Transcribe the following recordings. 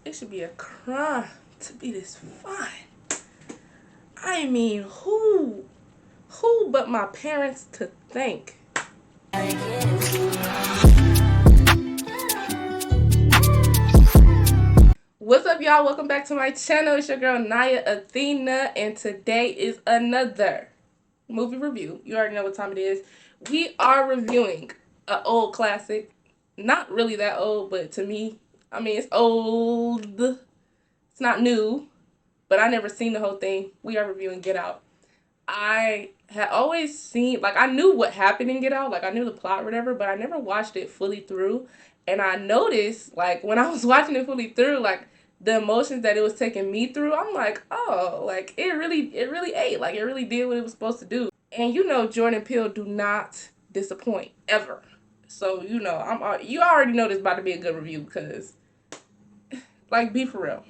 It should be a crime to be this fine. I mean, who but my parents to thank? What's up, y'all? Welcome back to my channel. It's your girl, Naya Athena, and today is another movie review. You already know what time it is. We are reviewing an old classic. Not really that old, but to me, I mean, it's old. It's not new, but I never seen the whole thing. We are reviewing Get Out. I had always seen, like, I knew what happened in Get Out, like, I knew the plot or whatever, but I never watched it fully through. And I noticed, like, when I was watching it fully through, like, the emotions that it was taking me through, I'm like, oh, like, it really ate, like, it really did what it was supposed to do. And you know, Jordan Peele do not disappoint, ever. So, you know, you already know this about to be a good review, because, like, be for real.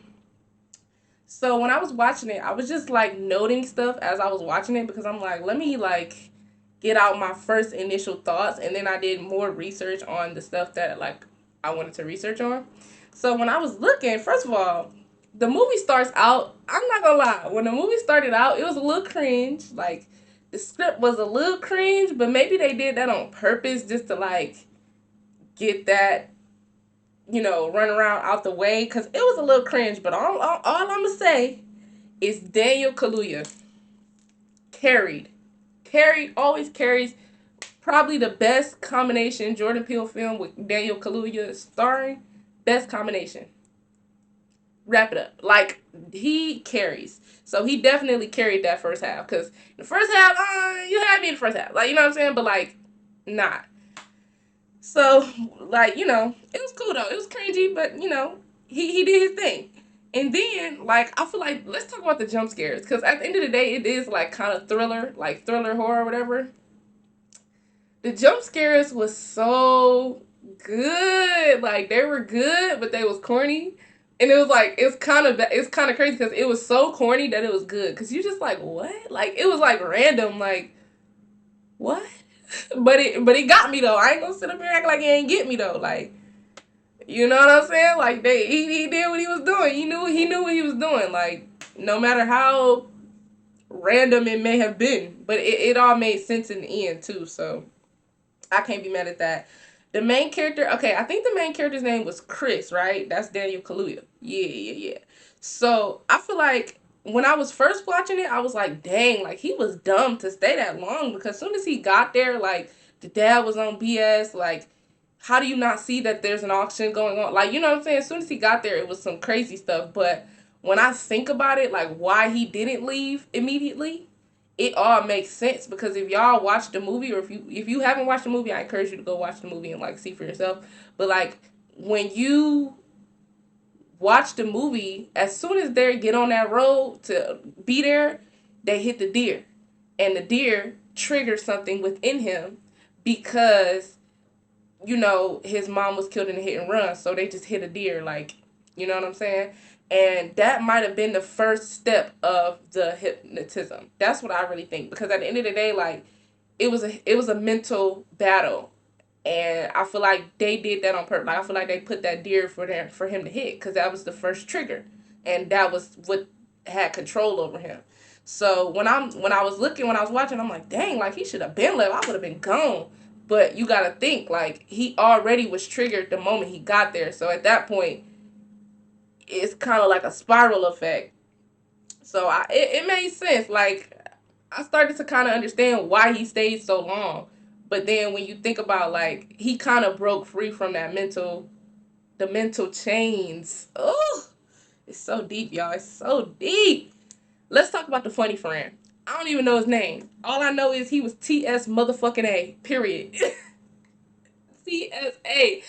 So when I was watching it, I was just like noting stuff as I was watching it because I'm like, let me like get out my first initial thoughts, and then I did more research on the stuff that like I wanted to research on. So when I was looking, first of all, the movie starts out, I'm not gonna lie, when the movie started out, it was a little cringe. Like the script was a little cringe, but maybe they did that on purpose just to like get that, you know, run around out the way, because it was a little cringe. But all I'm gonna say is Daniel Kaluuya always carries probably the best combination Jordan Peele film with Daniel Kaluuya starring. Best combination. Wrap it up. Like, he carries. So he definitely carried that first half, because the first half, you had me in the first half, like, you know what I'm saying, but like not. So, like, you know, it was cool though. It was cringy, but you know, he did his thing. And then, like, I feel like, let's talk about the jump scares, because at the end of the day, it is like kind of thriller, like thriller horror or whatever. The jump scares was so good. Like, they were good, but they was corny. And it was like, it's kind of crazy because it was so corny that it was good. Because you just like, what? Like, it was like random, like, what? But it got me though. I ain't gonna sit up here and act like it ain't get me though. Like, you know what I'm saying? Like, he did what he was doing. He knew what he was doing. Like, no matter how random it may have been, but it all made sense in the end too. So I can't be mad at that. The main character, okay, I think the main character's name was Chris, right? That's Daniel Kaluuya. Yeah. So I feel like when I was first watching it, I was like, dang, like he was dumb to stay that long, because as soon as he got there, like the dad was on BS. Like, how do you not see that there's an auction going on? Like, you know what I'm saying? As soon as he got there, it was some crazy stuff. But when I think about it, like why he didn't leave immediately, it all makes sense. Because if y'all watch the movie, or if you haven't watched the movie, I encourage you to go watch the movie and like see for yourself. But like, when you watch the movie, as soon as they get on that road to be there, they hit the deer, and the deer triggers something within him, because you know his mom was killed in a hit and run, so they just hit a deer, like, you know what I'm saying? And that might have been the first step of the hypnotism. That's what I really think, because at the end of the day, like, it was a mental battle, and I feel like they did that on purpose. Like, I feel like they put that deer for him to hit, because that was the first trigger, and that was what had control over him. So when I was watching, I'm like, dang, like he should have been left. I would have been gone. But you gotta think, like, he already was triggered the moment he got there. So at that point, it's kind of like a spiral effect. So it made sense. Like, I started to kind of understand why he stayed so long. But then when you think about, like, he kind of broke free from the mental chains. Oh, it's so deep, y'all. It's so deep. Let's talk about the funny friend. I don't even know his name. All I know is he was TS motherfucking A. Period. TSA.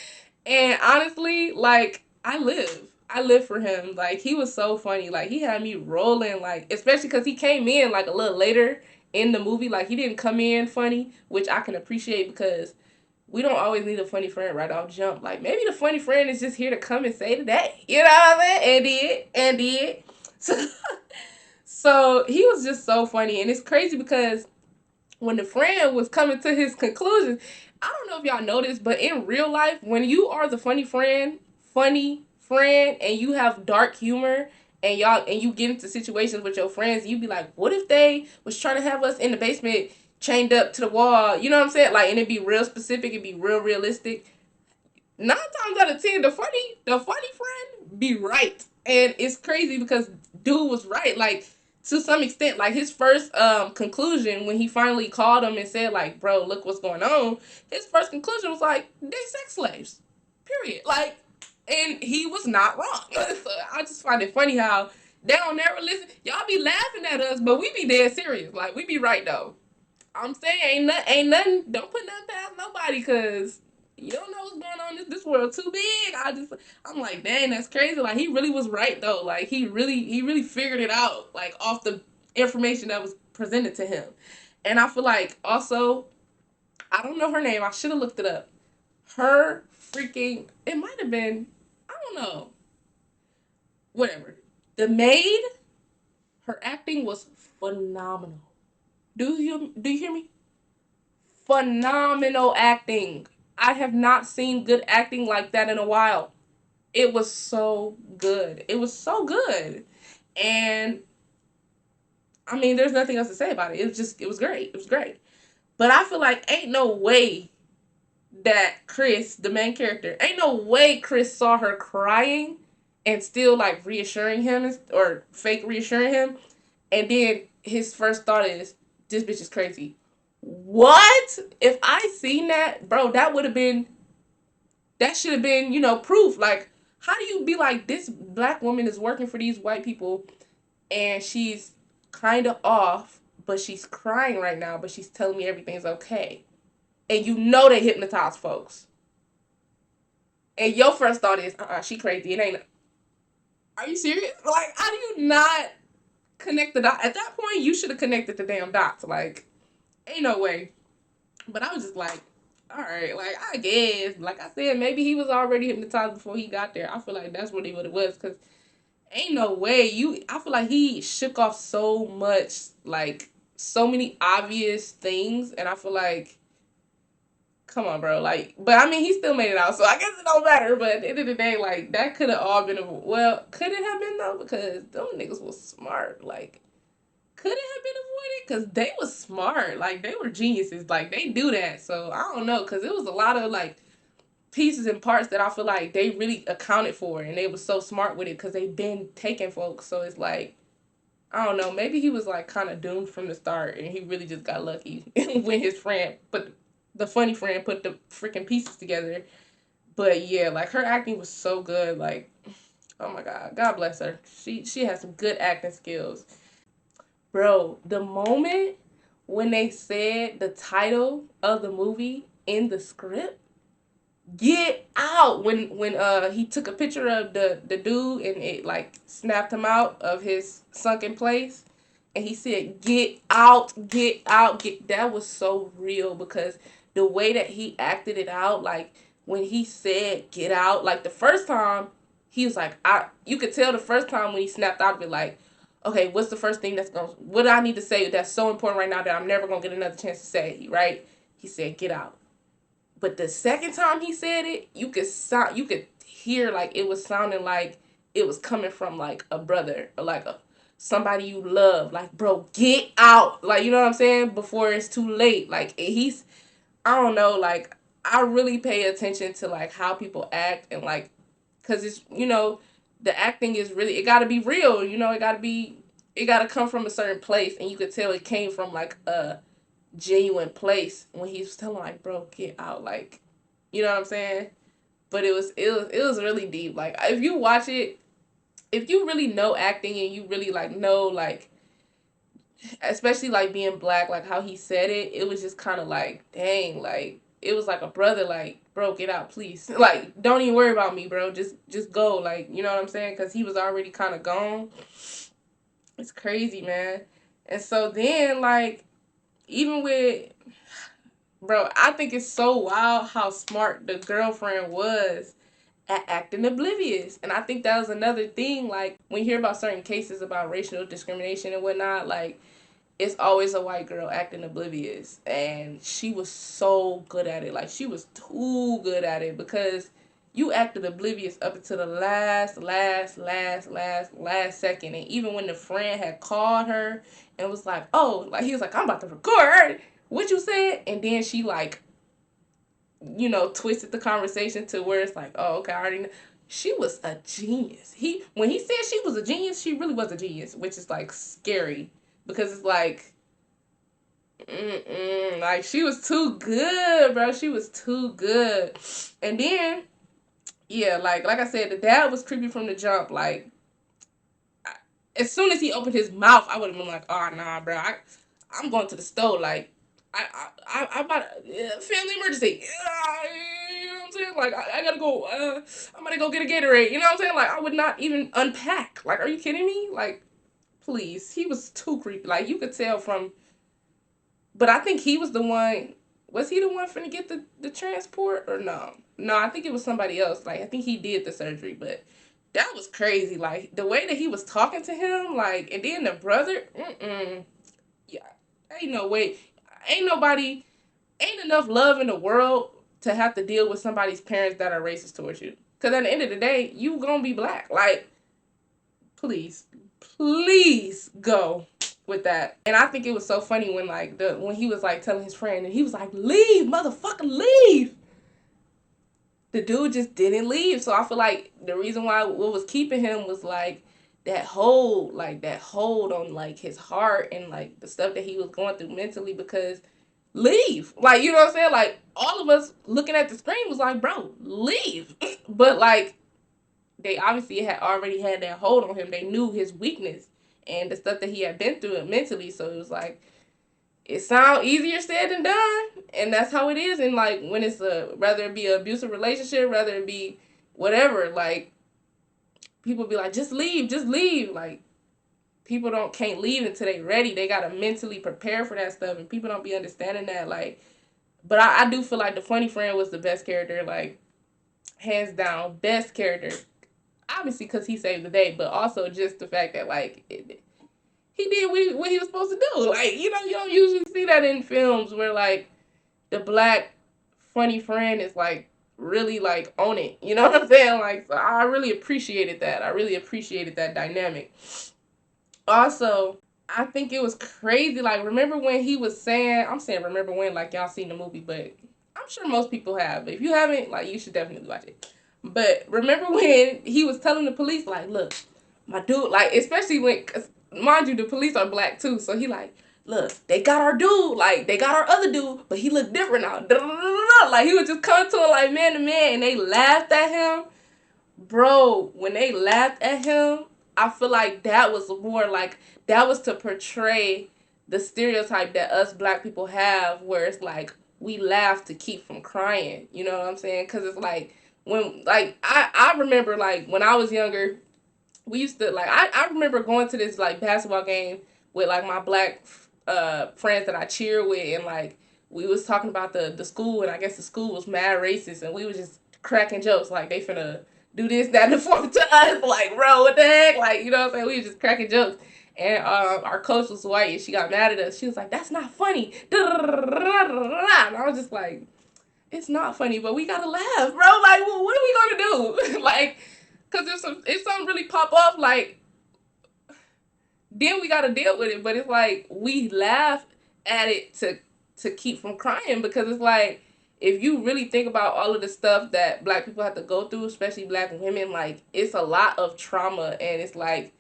And honestly, like, I live for him. Like, he was so funny. Like, he had me rolling, like, especially because he came in like a little later in the movie. Like, he didn't come in funny, which I can appreciate, because we don't always need a funny friend right off jump. Like, maybe the funny friend is just here to come and say today. You know what I mean? And did. So, so he was just so funny. And it's crazy because when the friend was coming to his conclusions, I don't know if y'all noticed, but in real life, when you are the funny friend and you have dark humor and you get into situations with your friends, you be like, what if they was trying to have us in the basement chained up to the wall? You know what I'm saying? Like, and it'd be real specific, it'd be real realistic. 9 times out of 10, the funny friend be right, and it's crazy because dude was right. Like, to some extent, like his first conclusion when he finally called him and said like, "Bro, look what's going on." His first conclusion was like, "They sex slaves." Period. Like, and he was not wrong. So I just find it funny how they don't never listen. Y'all be laughing at us, but we be dead serious. Like, we be right though. I'm saying ain't nothing. Don't put nothing past nobody, cause you don't know what's going on. This world too big. I'm like, dang, that's crazy. Like, he really was right though. Like, he really figured it out. Like, off the information that was presented to him. And I feel like also, I don't know her name. I should have looked it up. Her freaking, it might have been, I don't know. Whatever. The maid, her acting was phenomenal. Do you hear me? Phenomenal acting. I have not seen good acting like that in a while. It was so good. It was so good. And I mean, there's nothing else to say about it. It was great. It was great. But I feel like ain't no way that Chris, the main character, ain't no way Chris saw her crying and still like reassuring him or fake reassuring him. And then his first thought is, this bitch is crazy. What? If I seen that, bro, that should have been, proof. Like, how do you be like, this black woman is working for these white people and she's kind of off, but she's crying right now, but she's telling me everything's okay. And you know they hypnotize folks. And your first thought is, she crazy. It ain't. Are you serious? Like, how do you not connect the dots? At that point, you should have connected the damn dots. Like, ain't no way. But I was just like, all right, like, I guess. Like I said, maybe he was already hypnotized before he got there. I feel like that's really what it was. Because ain't no way. I feel like he shook off so much, like, so many obvious things. And I feel like, come on, bro. Like, but I mean, he still made it out. So I guess it don't matter. But at the end of the day, like, that could have all been, well, could it have been, though? Because those niggas was smart. Like, could it have been avoided? Because they was smart. Like, they were geniuses. Like, they do that. So I don't know. Because it was a lot of like pieces and parts that I feel like they really accounted for, and they was so smart with it because they been taking folks. So it's like, I don't know. Maybe he was like kind of doomed from the start, and he really just got lucky when his friend put the funny friend put the freaking pieces together. But yeah, like, her acting was so good. Like, oh my God bless her. She has some good acting skills. Bro, the moment when they said the title of the movie in the script, Get Out, when he took a picture of the dude and it like snapped him out of his sunken place, and he said, "Get out, get out, get." That was so real because the way that he acted it out, like when he said "get out," like the first time he was like, I you could tell the first time when he snapped out of it, like, okay, what's the first thing what do I need to say that's so important right now that I'm never gonna get another chance to say, right? He said, "Get out." But the second time he said it, you could hear like it was sounding like it was coming from like a brother or like a somebody you love. Like, bro, get out. Like, you know what I'm saying? Before it's too late. Like, I don't know, like, I really pay attention to like how people act, and like, cause it's, the acting is really, it got to be real. It got to come from a certain place, and you could tell it came from like a genuine place when he was telling like, bro, get out, like, you know what I'm saying? But it was really deep. Like, if you watch it, if you really know acting and you really like know, like, especially like being black, like how he said it was just kind of like, dang, like, it was like a brother, like, bro, get out, please. Like, don't even worry about me, bro, just go, like, you know what I'm saying? Because he was already kind of gone. It's crazy, man. And so then, like, even with, bro, I think it's so wild how smart the girlfriend was at acting oblivious. And I think that was another thing, like, when you hear about certain cases about racial discrimination and whatnot, like, it's always a white girl acting oblivious. And she was so good at it. Like, she was too good at it because you acted oblivious up until the last second. And even when the friend had called her and was like, oh, like he was like, I'm about to record what you said. And then she like, twisted the conversation to where it's like, oh, okay, I already know. She was a genius. When he said she was a genius, she really was a genius, which is like scary because it's like, like she was too good, bro. She was too good. And then, yeah, like I said, the dad was creepy from the jump. Like, as soon as he opened his mouth, I would have been like, oh nah, bro, I'm going to the store. Like, I'm about family emergency. You know what I'm saying? Like, I gotta go. I'm gonna go get a Gatorade. You know what I'm saying? Like, I would not even unpack. Like, are you kidding me? Like, please, he was too creepy. Like, you could tell from. But I think he was the one. Was he the one finna get the transport or no? No, I think it was somebody else. Like, I think he did the surgery, but that was crazy. Like the way that he was talking to him, like, and then the brother, yeah, ain't no way, ain't nobody, ain't enough love in the world to have to deal with somebody's parents that are racist towards you. Cause at the end of the day, you gonna be black. Like, please, please go with that. And I think it was so funny when like when he was like telling his friend and he was like, leave, motherfucker, leave. The dude just didn't leave. So I feel like the reason why what was keeping him was like that hold on like his heart and like the stuff that he was going through mentally because leave. Like, you know what I'm saying? Like all of us looking at the screen was like, bro, leave. But like they obviously had already had that hold on him. They knew his weakness and the stuff that he had been through mentally. So it was like it sounds easier said than done, and that's how it is. And like when it's rather it be an abusive relationship, rather it be whatever, like people be like, just leave, just leave. Like people can't leave until they ready. They gotta mentally prepare for that stuff, and people don't be understanding that. Like, but I do feel like the funny friend was the best character, like hands down, best character. Obviously, because he saved the day, but also just the fact that like he did what he was supposed to do. Like, you don't usually see that in films where like the black funny friend is like really like on it. You know what I'm saying? Like, so I really appreciated that. I really appreciated that dynamic. Also, I think it was crazy. Like, remember when he was saying, I'm saying remember when, like y'all seen the movie, but I'm sure most people have. But if you haven't, like, you should definitely watch it. But remember when he was telling the police, like, look, my dude, like, especially when, cause mind you, the police are black too. So he like, look, they got our dude, like, they got our other dude, but he look different now. Like, he would just come to him like man to man, and they laughed at him. Bro, when they laughed at him, I feel like that was more like, that was to portray the stereotype that us black people have where it's like, we laugh to keep from crying. You know what I'm saying? Because it's like, when, like, I remember, like, when I was younger, we used to like I remember going to this like basketball game with like my black friends that I cheer with, and like we was talking about the school, and I guess the school was mad racist, and we was just cracking jokes like they finna do this, that, and the fourth to us. Like, bro, what the heck? Like, you know what I'm saying? We was just cracking jokes. And our coach was white, and she got mad at us. She was like, "That's not funny." And I was just like, "It's not funny, but we gotta laugh, bro. Like, well, what are we gonna do?" Like, cause if something really pop off, like then we gotta deal with it. But it's like we laugh at it to keep from crying, because it's like if you really think about all of the stuff that black people have to go through, especially black women, like it's a lot of trauma, and it's like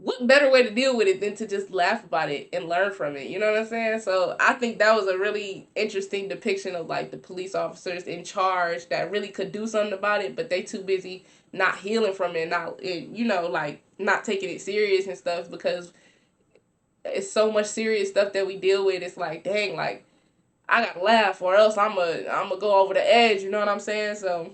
what better way to deal with it than to just laugh about it and learn from it? You know what I'm saying? So I think that was a really interesting depiction of like the police officers in charge that really could do something about it, but they too busy not healing from it, not like not taking it serious and stuff, because it's so much serious stuff that we deal with. It's like, dang, like I gotta laugh or else I'm gonna go over the edge. You know what I'm saying? So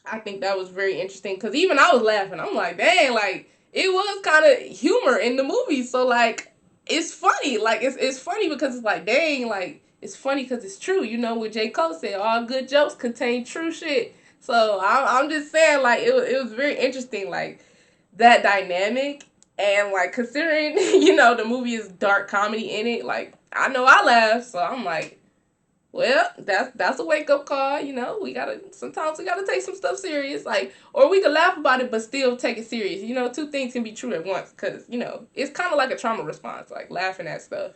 I think that was very interesting, because even I was laughing. I'm like, dang, like it was kind of humor in the movie. So like it's funny. Like it's funny because it's like, dang, like it's funny because it's true. You know what J. Cole said, all good jokes contain true shit. So I'm just saying, like it was very interesting, like that dynamic. And like considering the movie is dark comedy in it, like I know I laughed, so I'm like, Well, that's a wake up call. We gotta sometimes we gotta take some stuff serious, like, or we could laugh about it but still take it serious. Two things can be true at once, because it's kind of like a trauma response, like laughing at stuff.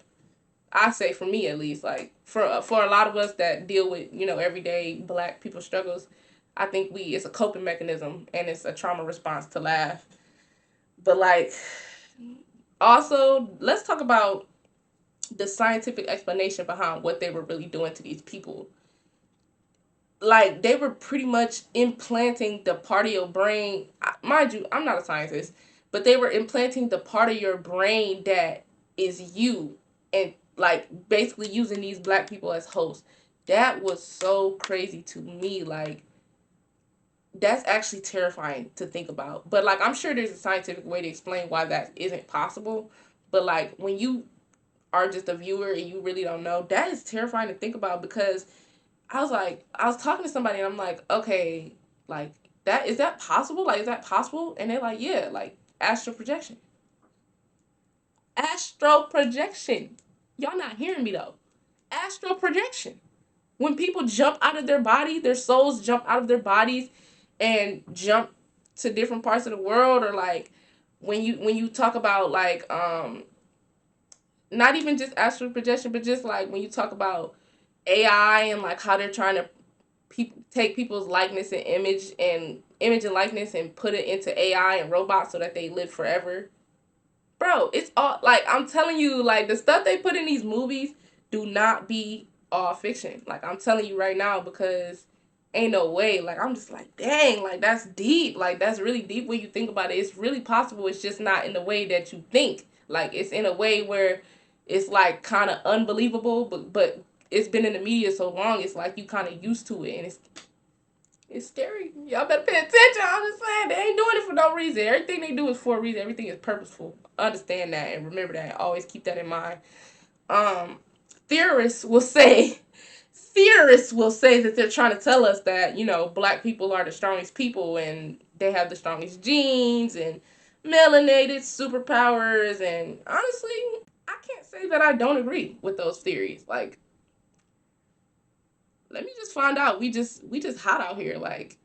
I say, for me at least, like for a lot of us that deal with everyday Black people struggles, I think it's a coping mechanism and it's a trauma response to laugh. But like, also, let's talk about the scientific explanation behind what they were really doing to these people. Like, they were pretty much implanting the part of your brain. Mind you, I'm not a scientist, but they were implanting the part of your brain that is you, and like basically using these Black people as hosts. That was so crazy to me. Like, that's actually terrifying to think about. But like, I'm sure there's a scientific way to explain why that isn't possible. But like, when you are just a viewer and you really don't know, that is terrifying to think about, because I was talking to somebody and I'm like, okay, like, that is that possible? Like, is that possible? And they're like, yeah, like astral projection. Astral projection. Y'all not hearing me though. Astral projection. When people jump out of their body, their souls jump out of their bodies and jump to different parts of the world, or like when you talk about like not even just astral projection, but just like when you talk about AI and like how they're trying to take people's likeness and image and likeness and put it into AI and robots so that they live forever. Bro, it's all like, I'm telling you, like, the stuff they put in these movies do not be all fiction. Like, I'm telling you right now, because ain't no way. Like, I'm just like, dang, like, that's deep. Like, that's really deep when you think about it. It's really possible. It's just not in the way that you think. Like, it's in a way where it's like kind of unbelievable, but it's been in the media so long, it's like you kind of used to it, and it's scary. Y'all better pay attention. I'm just saying, they ain't doing it for no reason. Everything they do is for a reason. Everything is purposeful. Understand that and remember that. Always keep that in mind. Um, theorists will say, that they're trying to tell us that Black people are the strongest people and they have the strongest genes and melanated superpowers. And honestly, I can't say that I don't agree with those theories. Like, let me just find out. We just hot out here. Like,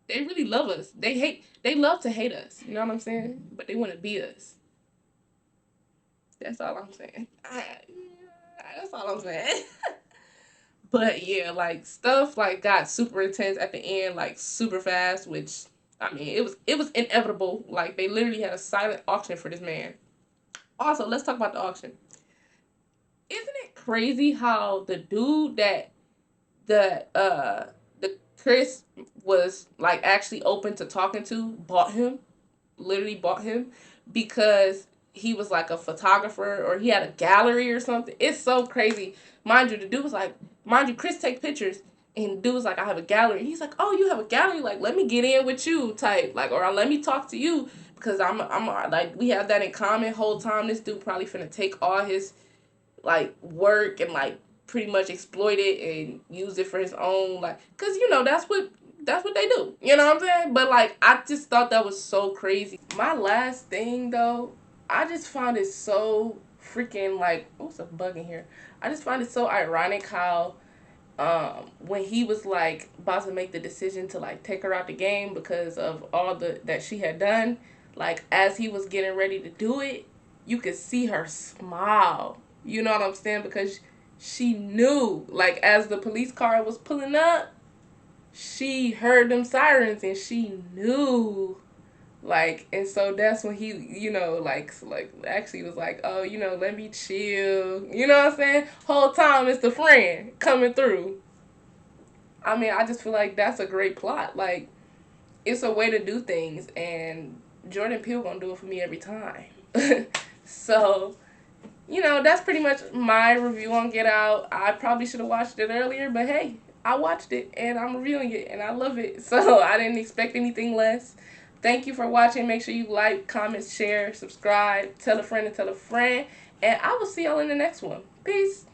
they really love us. They love to hate us. You know what I'm saying? But they want to be us. That's all I'm saying. That's all I'm saying. But yeah, like, stuff like got super intense at the end, like super fast, which, I mean, it was inevitable. Like, they literally had a silent auction for this man. Also, let's talk about the auction. Isn't it crazy how the dude that the Chris was like actually open to talking to bought him, literally bought him, because he was like a photographer or he had a gallery or something. It's so crazy. Mind you, the dude was like, mind you, Chris take pictures, and the dude was like, I have a gallery. He's like, oh, you have a gallery? Like, let me get in with you, type, like, or let me talk to you, because I'm like, we have that in common. Whole time this dude probably finna take all his like work and like pretty much exploit it and use it for his own, like, because that's what they do, you know what I'm saying? But like, I just thought that was so crazy. My last thing though, I just found it so freaking, like, what's a bug in here, I just find it so ironic how when he was like about to make the decision to like take her out the game because of all the that she had done, like, as he was getting ready to do it, you could see her smile. You know what I'm saying? Because she knew, like, as the police car was pulling up, she heard them sirens and she knew, like, and so that's when he, like actually was like, oh, let me chill, you know what I'm saying? Whole time it's the friend coming through. I mean, I just feel like that's a great plot. Like, it's a way to do things, and Jordan Peele gonna do it for me every time. So, that's pretty much my review on Get Out. I probably should have watched it earlier, but hey, I watched it and I'm reviewing it and I love it. So I didn't expect anything less. Thank you for watching. Make sure you like, comment, share, subscribe, tell a friend and tell a friend. And I will see y'all in the next one. Peace.